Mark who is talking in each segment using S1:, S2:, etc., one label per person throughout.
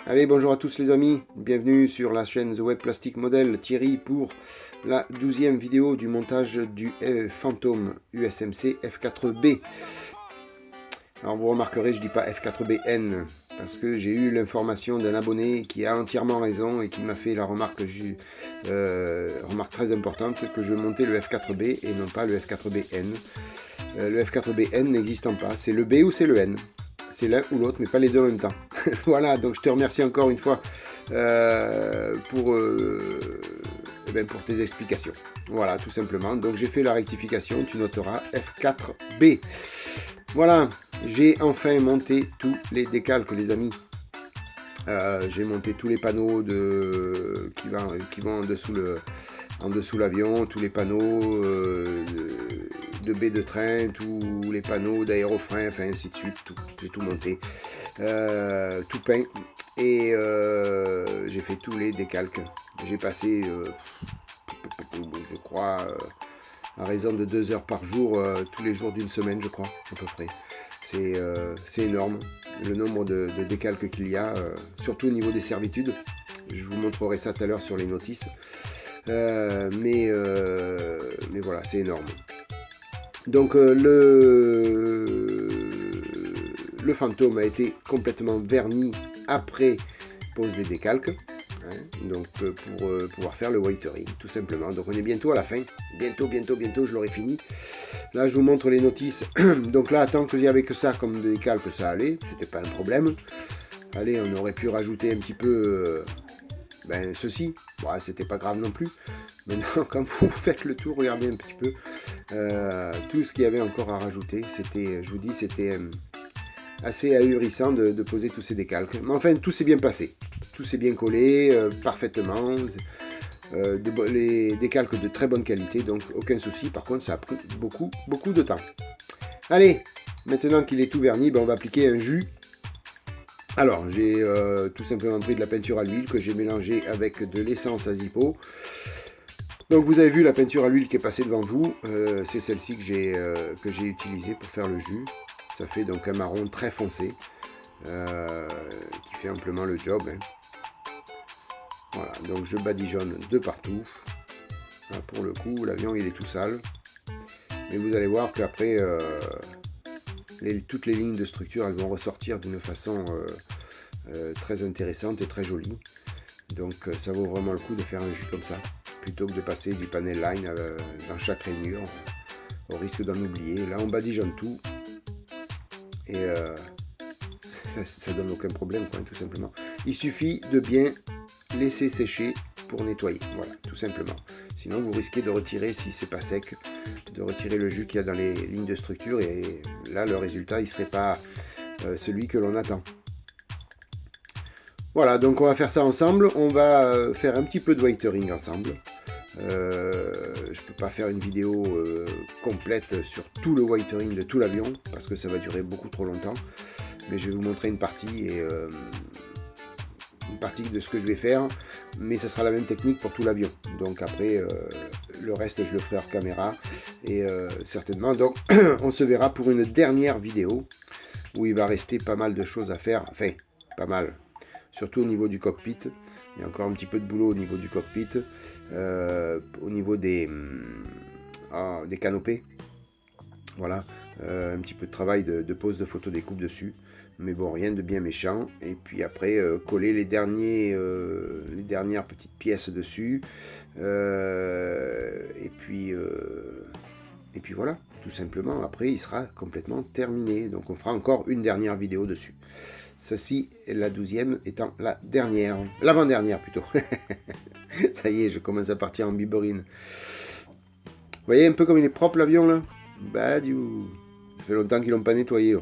S1: Allez, bonjour à tous les amis, bienvenue sur la chaîne The Web Plastic Model, Thierry pour la 12e vidéo du montage du Phantom USMC F4B. Alors vous remarquerez, je ne dis pas F4BN, parce que j'ai eu l'information d'un abonné qui a entièrement raison et qui m'a fait la remarque très importante que je montais le F4B et non pas le F4BN. Le F4BN n'existant pas, c'est le B ou c'est le N. C'est l'un ou l'autre, mais pas les deux en même temps. Voilà, donc je te remercie encore une fois pour tes explications. Voilà, tout simplement. Donc j'ai fait la rectification, tu noteras F4B. Voilà, j'ai enfin monté tous les décalques, les amis. J'ai monté tous les panneaux qui vont en dessous l'avion, tous les panneaux de baies de train, tous les panneaux d'aérofrein, enfin ainsi de suite, j'ai tout monté, tout peint, et j'ai fait tous les décalques. J'ai passé, je crois, à raison de 2 heures par jour, tous les jours d'une semaine, je crois, à peu près. C'est énorme, le nombre de décalques qu'il y a, surtout au niveau des servitudes. Je vous montrerai ça tout à l'heure sur les notices. Mais voilà, c'est énorme. Donc le Phantom a été complètement verni après pose des décalques. Donc pour pouvoir faire le whitering tout simplement. Donc on est bientôt à la fin, bientôt je l'aurai fini. Là je vous montre les notices. Donc là tant qu'il y avait que ça comme décalque, ça allait, c'était pas un problème. Allez, on aurait pu rajouter un petit peu ceci, bon, c'était pas grave non plus. Maintenant quand vous faites le tour, regardez un petit peu tout ce qu'il y avait encore à rajouter. C'était, je vous dis, c'était assez ahurissant de poser tous ces décalques. Mais enfin, tout s'est bien passé. Tout s'est bien collé parfaitement. Les décalques de très bonne qualité, donc aucun souci. Par contre, ça a pris beaucoup de temps. Allez, maintenant qu'il est tout verni, on va appliquer un jus. Alors, j'ai tout simplement pris de la peinture à l'huile que j'ai mélangée avec de l'essence à Zippo. Donc vous avez vu la peinture à l'huile qui est passée devant vous, c'est celle-ci que j'ai utilisée pour faire le jus. Ça fait donc un marron très foncé, qui fait amplement le job. Voilà, donc je badigeonne de partout. Là, pour le coup, l'avion il est tout sale. Mais vous allez voir qu'après, toutes les lignes de structure elles vont ressortir d'une façon très intéressante et très jolie. Donc ça vaut vraiment le coup de faire un jus comme ça, plutôt que de passer du panel line dans chaque rainure, au risque d'en oublier. Là on badigeonne tout et ça donne aucun problème, quoi, tout simplement. Il suffit de bien laisser sécher pour nettoyer, voilà, tout simplement. Sinon vous risquez de retirer, si c'est pas sec, de retirer le jus qu'il y a dans les lignes de structure, et là le résultat il serait pas celui que l'on attend. Voilà, donc on va faire ça ensemble. On va faire un petit peu de whitering ensemble. Je ne peux pas faire une vidéo complète sur tout le whitering de tout l'avion, parce que ça va durer beaucoup trop longtemps. Mais je vais vous montrer une partie de ce que je vais faire. Mais ça sera la même technique pour tout l'avion. Donc après, le reste, je le ferai hors caméra. Et certainement, donc, on se verra pour une dernière vidéo, où il va rester pas mal de choses à faire. Enfin, pas mal. Surtout au niveau du cockpit. Il y a encore un petit peu de boulot au niveau du cockpit. Au niveau des canopées. Voilà. Un petit peu de travail de pose de photo découpe dessus. Mais bon, rien de bien méchant. Et puis après, coller les dernières petites pièces dessus. Et puis voilà, tout simplement. Après, il sera complètement terminé. Donc on fera encore une dernière vidéo dessus. Ceci est la 12e étant la dernière, l'avant-dernière plutôt. Ça y est, je commence à partir en biberine. Vous voyez un peu comme il est propre l'avion là? Ça fait longtemps qu'ils l'ont pas nettoyé.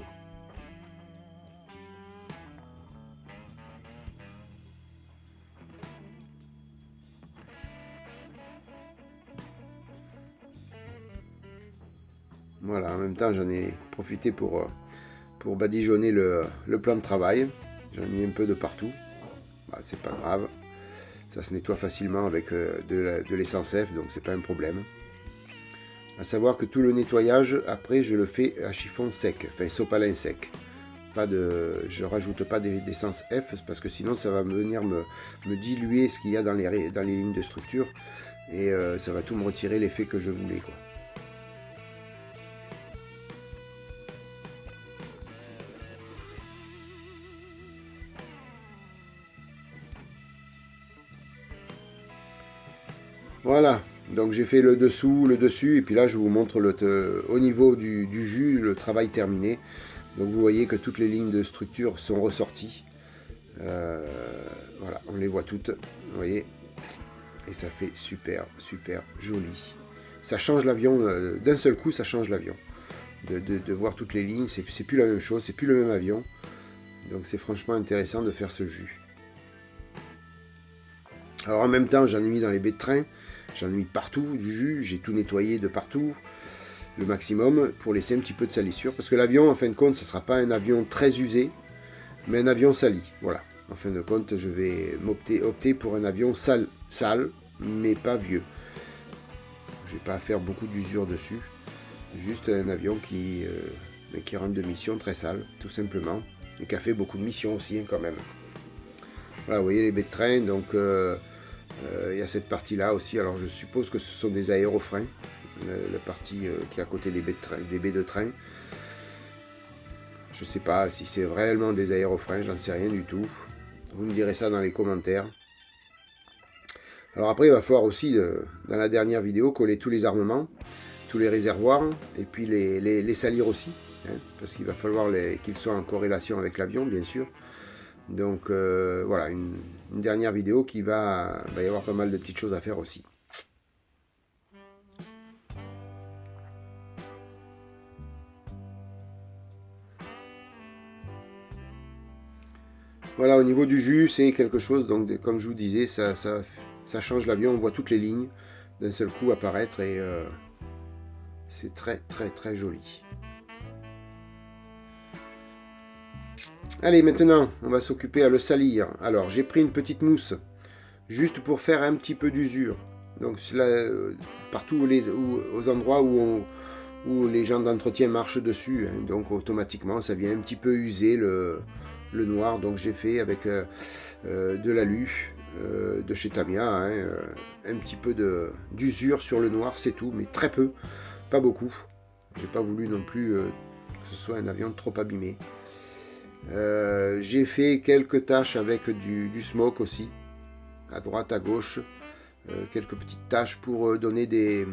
S1: Voilà, en même temps j'en ai profité pour badigeonner le plan de travail. J'en ai mis un peu de partout. C'est pas grave. Ça se nettoie facilement avec de l'essence F, donc c'est pas un problème. À savoir que tout le nettoyage, après, je le fais à chiffon sec, enfin sopalin sec. je rajoute pas d'essence F, parce que sinon ça va venir me diluer ce qu'il y a dans les lignes de structure, et ça va tout me retirer l'effet que je voulais, quoi. Voilà, donc j'ai fait le dessous, le dessus, et puis là je vous montre au niveau du jus, le travail terminé. Donc vous voyez que toutes les lignes de structure sont ressorties. Voilà, on les voit toutes, vous voyez, et ça fait super joli. Ça change l'avion, d'un seul coup ça change l'avion. De voir toutes les lignes, c'est plus la même chose, c'est plus le même avion. Donc c'est franchement intéressant de faire ce jus. Alors en même temps, j'en ai mis dans les baies de train, j'en ai mis partout du jus, j'ai tout nettoyé de partout, le maximum, pour laisser un petit peu de salissure. Parce que l'avion, en fin de compte, ce ne sera pas un avion très usé, mais un avion sali. Voilà, en fin de compte, je vais opter pour un avion sale, mais pas vieux. Je ne vais pas faire beaucoup d'usure dessus, juste un avion qui rentre de mission très sale, tout simplement, et qui a fait beaucoup de missions aussi, hein, quand même. Voilà, vous voyez les baies de train, donc il y a cette partie-là aussi. Alors je suppose que ce sont des aérofreins, la partie qui est à côté des baies de train. Je ne sais pas si c'est réellement des aérofreins, j'en sais rien du tout. Vous me direz ça dans les commentaires. Alors après, il va falloir aussi, dans la dernière vidéo, coller tous les armements, tous les réservoirs, et puis les salir aussi, hein, parce qu'il va falloir qu'ils soient en corrélation avec l'avion, bien sûr. Donc voilà, une dernière vidéo qui va y avoir pas mal de petites choses à faire aussi. Voilà, au niveau du jus, c'est quelque chose, donc comme je vous disais, ça change l'avion, on voit toutes les lignes d'un seul coup apparaître, et c'est très joli. Allez, maintenant, on va s'occuper à le salir. Alors, j'ai pris une petite mousse, juste pour faire un petit peu d'usure. Donc, là, partout aux endroits où les gens d'entretien marchent dessus, hein, donc automatiquement, ça vient un petit peu user le noir. Donc, j'ai fait avec de l'alu de chez Tamiya, hein, un petit peu d'usure sur le noir, c'est tout, mais très peu, pas beaucoup. J'ai pas voulu non plus que ce soit un avion trop abîmé. J'ai fait quelques taches avec du smoke aussi, à droite, à gauche, quelques petites taches pour donner des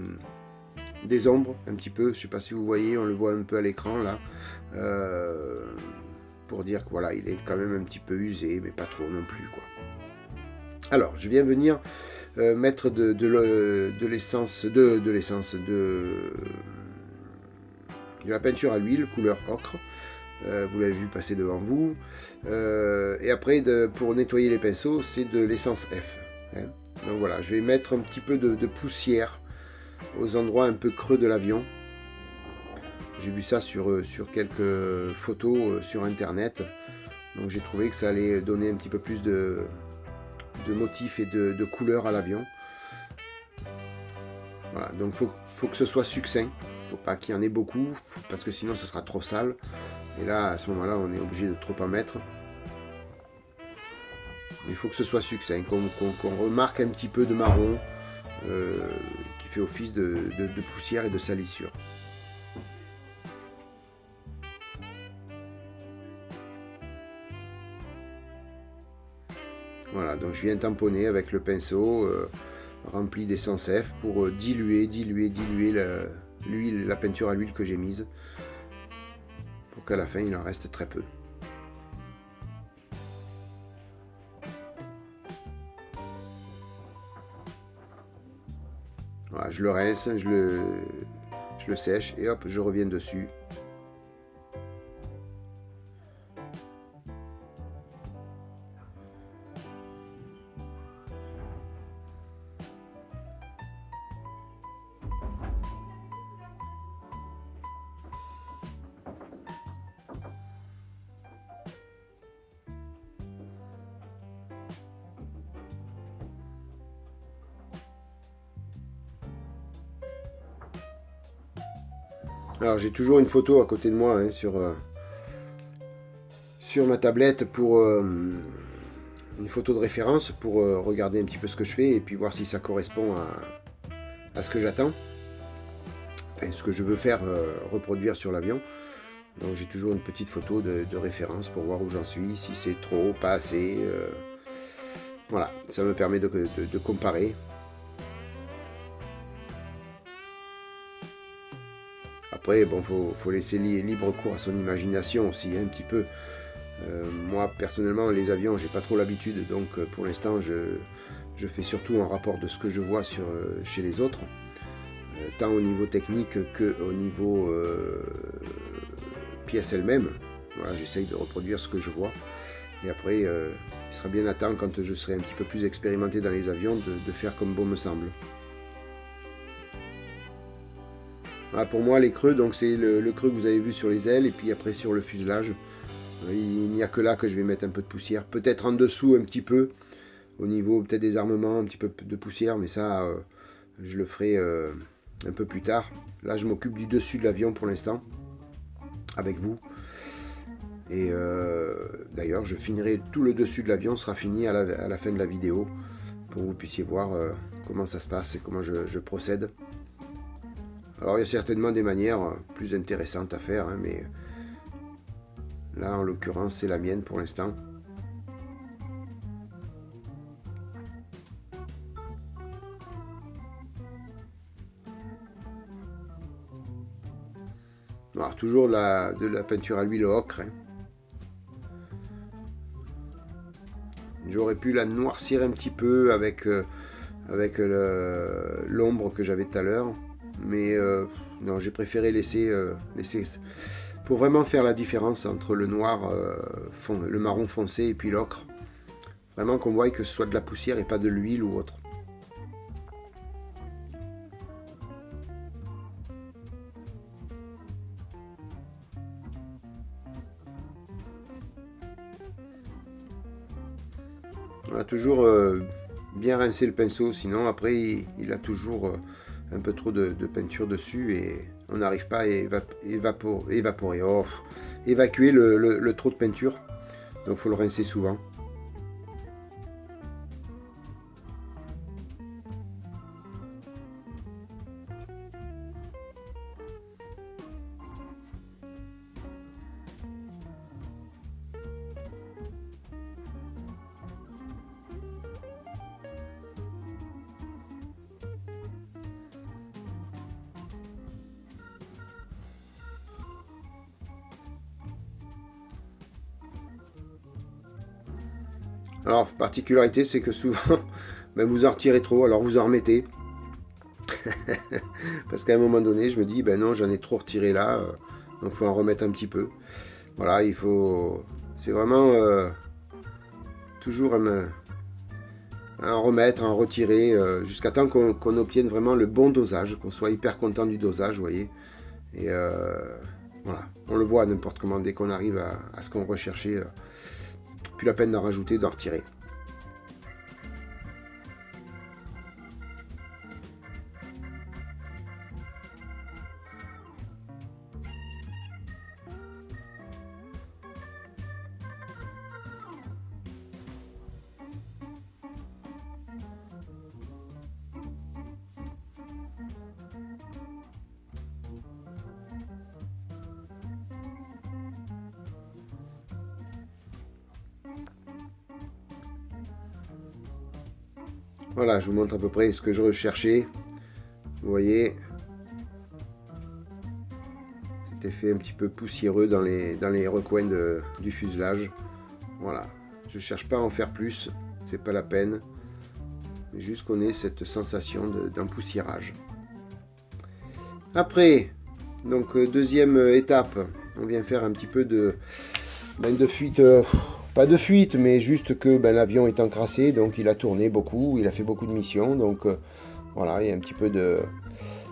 S1: ombres un petit peu. Je sais pas si vous voyez, on le voit un peu à l'écran là, pour dire que voilà, il est quand même un petit peu usé, mais pas trop non plus, quoi. Alors, je viens venir mettre de l'essence, de la peinture à l'huile couleur ocre. Vous l'avez vu passer devant vous. Et après, pour nettoyer les pinceaux, c'est de l'essence F, hein. Donc voilà, je vais mettre un petit peu de poussière aux endroits un peu creux de l'avion. J'ai vu ça sur quelques photos sur internet. Donc j'ai trouvé que ça allait donner un petit peu plus de motifs et de couleurs à l'avion. Voilà, donc faut que ce soit succinct. Faut pas qu'il y en ait beaucoup, parce que sinon ça sera trop sale. Et là, à ce moment-là, on est obligé de trop en mettre. Il faut que ce soit succinct, qu'on remarque un petit peu de marron qui fait office de poussière et de salissure. Voilà, donc je viens tamponner avec le pinceau rempli d'essence F pour diluer la peinture à l'huile que j'ai mise, pour qu'à la fin il en reste très peu. Voilà, je le rince, je le sèche et hop, je reviens dessus. Alors j'ai toujours une photo à côté de moi, hein, sur sur ma tablette pour une photo de référence pour regarder un petit peu ce que je fais et puis voir si ça correspond à ce que j'attends, enfin ce que je veux faire reproduire sur l'avion. Donc j'ai toujours une petite photo de référence pour voir où j'en suis, si c'est trop, pas assez. Voilà, ça me permet de comparer. Après, bon, faut laisser libre cours à son imagination aussi, hein, un petit peu. Moi, personnellement, les avions, j'ai pas trop l'habitude, donc pour l'instant, je fais surtout un rapport de ce que je vois chez les autres, tant au niveau technique qu'au niveau pièce elle-même. Voilà, j'essaye de reproduire ce que je vois. Et après, il sera bien à temps, quand je serai un petit peu plus expérimenté dans les avions, de faire comme bon me semble. Voilà, pour moi, les creux, donc c'est le creux que vous avez vu sur les ailes, et puis après sur le fuselage. Il n'y a que là que je vais mettre un peu de poussière. Peut-être en dessous un petit peu, au niveau peut-être des armements, un petit peu de poussière, mais ça, je le ferai un peu plus tard. Là, je m'occupe du dessus de l'avion pour l'instant, avec vous. Et d'ailleurs, je finirai tout le dessus de l'avion, sera fini à la fin de la vidéo, pour que vous puissiez voir comment ça se passe et comment je procède. Alors, il y a certainement des manières plus intéressantes à faire, hein, mais là, en l'occurrence, c'est la mienne pour l'instant. Alors, toujours de la peinture à l'huile ocre. Hein. J'aurais pu la noircir un petit peu avec l'ombre que j'avais tout à l'heure. Mais non, j'ai préféré laisser pour vraiment faire la différence entre le noir, le marron foncé et puis l'ocre. Vraiment qu'on voit que ce soit de la poussière et pas de l'huile ou autre. On a toujours bien rincé le pinceau, sinon après il a toujours un peu trop de peinture dessus et on n'arrive pas à évacuer le trop de peinture. Donc il faut le rincer souvent. Alors, particularité, c'est que souvent, ben, vous en retirez trop, alors vous en remettez. Parce qu'à un moment donné, je me dis, ben non, j'en ai trop retiré là, donc il faut en remettre un petit peu. Voilà, il faut... C'est vraiment toujours en remettre, en retirer, jusqu'à temps qu'on obtienne vraiment le bon dosage, qu'on soit hyper content du dosage, vous voyez. Et voilà, on le voit n'importe comment, dès qu'on arrive à ce qu'on recherchait, plus la peine d'en rajouter, d'en retirer. Voilà, je vous montre à peu près ce que je recherchais. Vous voyez, cet effet un petit peu poussiéreux dans les recoins du fuselage. Voilà, je ne cherche pas à en faire plus, c'est pas la peine. Mais juste qu'on ait cette sensation d'empoussiérage. Après, donc deuxième étape, on vient faire un petit peu de fuite. Pas de fuite, mais juste que l'avion est encrassé, donc il a tourné beaucoup, il a fait beaucoup de missions, donc voilà, il y a un petit peu de...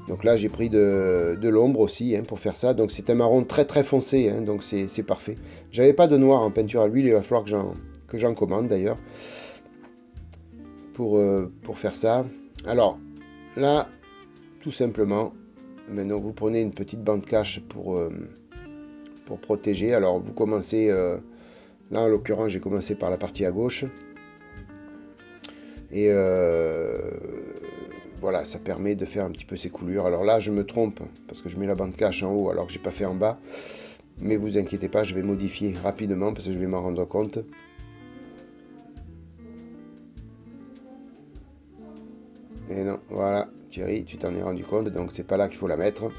S1: Donc là j'ai pris de l'ombre aussi hein, pour faire ça, donc c'est un marron très très foncé, hein, donc c'est parfait. J'avais pas de noir en peinture à l'huile, il va falloir que j'en commande d'ailleurs, pour faire ça. Alors là, tout simplement, maintenant vous prenez une petite bande cache pour protéger, alors vous commencez... Là, en l'occurrence, j'ai commencé par la partie à gauche. Et voilà, ça permet de faire un petit peu ces coulures. Alors là, je me trompe, parce que je mets la bande cache en haut, alors que j'ai pas fait en bas. Mais vous inquiétez pas, je vais modifier rapidement, parce que je vais m'en rendre compte. Et non, voilà, Thierry, tu t'en es rendu compte, donc c'est pas là qu'il faut la mettre.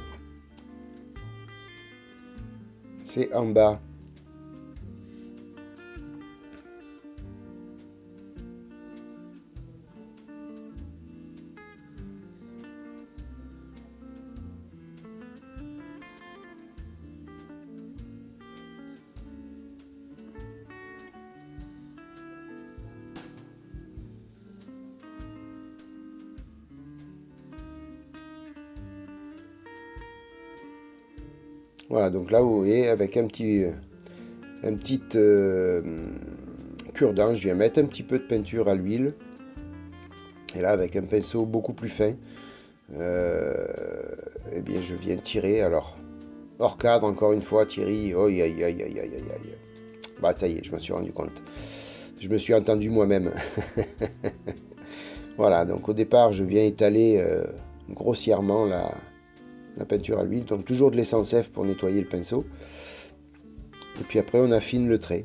S1: C'est en bas. Voilà, donc là, vous voyez, avec un petit cure-dent, je viens mettre un petit peu de peinture à l'huile. Et là, avec un pinceau beaucoup plus fin, eh bien, je viens tirer. Alors, hors cadre, encore une fois, Thierry. Oh, aïe, aïe, aïe, aïe, aïe, aïe. Bah, ça y est, je me suis rendu compte. Je me suis entendu moi-même. Voilà, donc au départ, je viens étaler grossièrement la peinture à l'huile. Donc, toujours de l'essence F pour nettoyer le pinceau. Et puis après, on affine le trait,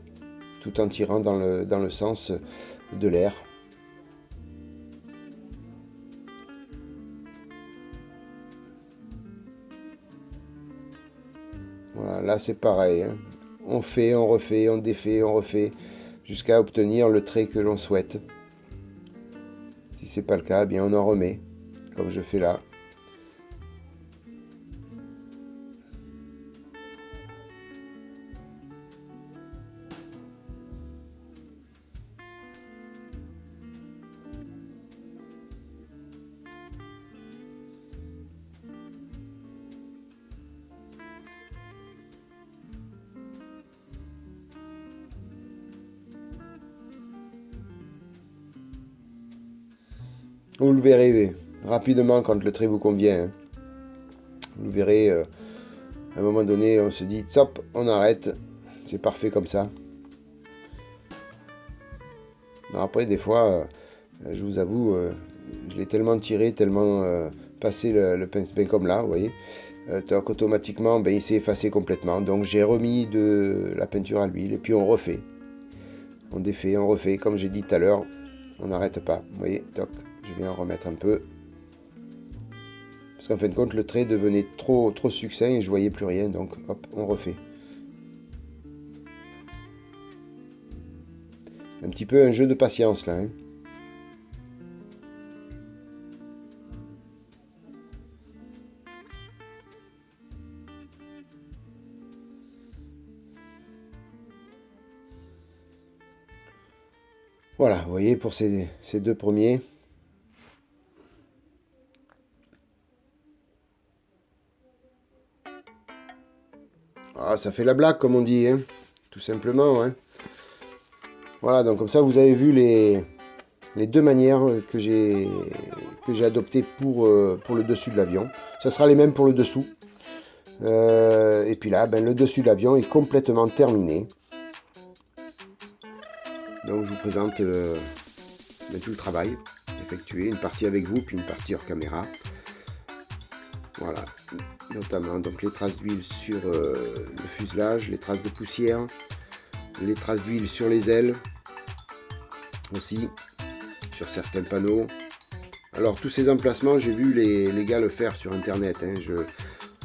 S1: tout en tirant dans le sens de l'air. Voilà, là c'est pareil, hein. On fait, on refait, on défait, on refait, jusqu'à obtenir le trait que l'on souhaite. Si c'est pas le cas, eh bien on en remet, comme je fais là. Vous le verrez rapidement quand le trait vous convient, hein. Vous le verrez, à un moment donné, on se dit, stop, on arrête, c'est parfait comme ça. Alors après, des fois, je vous avoue, je l'ai tellement tiré, tellement passé le pinceau, ben comme là, vous voyez, automatiquement, ben, il s'est effacé complètement. Donc j'ai remis de la peinture à l'huile et puis on refait. On défait, on refait, comme j'ai dit tout à l'heure, on n'arrête pas. Vous voyez, toc, je viens en remettre un peu. Parce qu'en fin de compte, le trait devenait trop succinct et je voyais plus rien, donc hop, on refait. Un petit peu un jeu de patience là, hein. Voilà, vous voyez, pour ces deux premiers. Ah, ça fait la blague, comme on dit, hein, tout simplement, hein. Voilà, donc comme ça, vous avez vu les deux manières que j'ai adoptées pour le dessus de l'avion. Ça sera les mêmes pour le dessous. Et puis là, ben, le dessus de l'avion est complètement terminé. Donc je vous présente tout le travail effectué, une partie avec vous, puis une partie hors caméra. Voilà, notamment donc les traces d'huile sur le fuselage, les traces de poussière, les traces d'huile sur les ailes, aussi sur certains panneaux. Alors tous ces emplacements, j'ai vu les gars le faire sur internet, hein.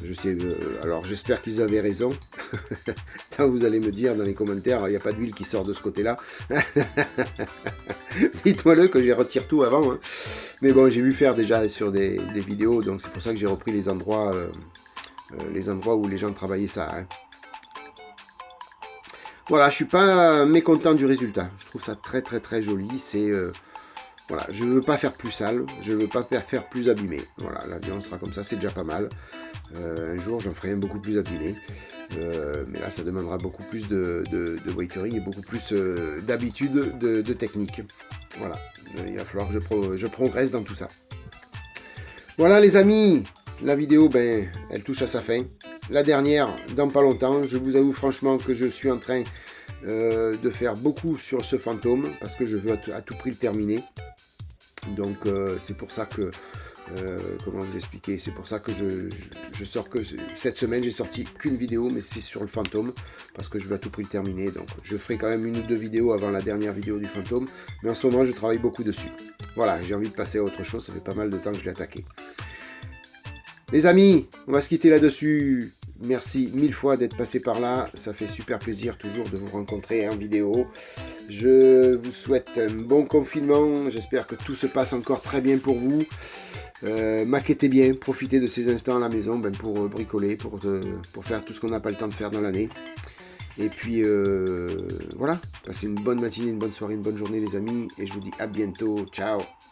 S1: Je sais, alors j'espère qu'ils avaient raison. Tant vous allez me dire dans les commentaires, il n'y a pas d'huile qui sort de ce côté-là. Dites-moi-le que j'y retire tout avant, hein. Mais bon, j'ai vu faire déjà sur des vidéos, donc c'est pour ça que j'ai repris les endroits où les gens travaillaient ça, hein. Voilà, je suis pas mécontent du résultat. Je trouve ça très très très joli. C'est voilà, je ne veux pas faire plus sale, je ne veux pas faire plus abîmé. Voilà, l'avion sera comme ça, c'est déjà pas mal. Un jour, j'en ferai un beaucoup plus abîmé. Mais là, ça demandera beaucoup plus de waitering et beaucoup plus d'habitude de technique. Voilà, il va falloir que je progresse dans tout ça. Voilà les amis, la vidéo, ben, elle touche à sa fin. La dernière, dans pas longtemps. Je vous avoue franchement que je suis en train de faire beaucoup sur ce fantôme, parce que je veux à tout prix le terminer. Donc c'est pour ça que, comment vous expliquer, c'est pour ça que je sors que cette semaine, j'ai sorti qu'une vidéo, mais c'est sur le fantôme, parce que je veux à tout prix le terminer. Donc je ferai quand même 1 ou 2 vidéos avant la dernière vidéo du fantôme, mais en ce moment je travaille beaucoup dessus. Voilà, j'ai envie de passer à autre chose, ça fait pas mal de temps que je l'ai attaqué. Les amis, on va se quitter là-dessus. Merci 1000 fois d'être passé par là. Ça fait super plaisir toujours de vous rencontrer en vidéo. Je vous souhaite un bon confinement. J'espère que tout se passe encore très bien pour vous. Maquettez bien, profitez de ces instants à la maison pour bricoler, pour faire tout ce qu'on n'a pas le temps de faire dans l'année. Et puis voilà, passez une bonne matinée, une bonne soirée, une bonne journée les amis. Et je vous dis à bientôt. Ciao.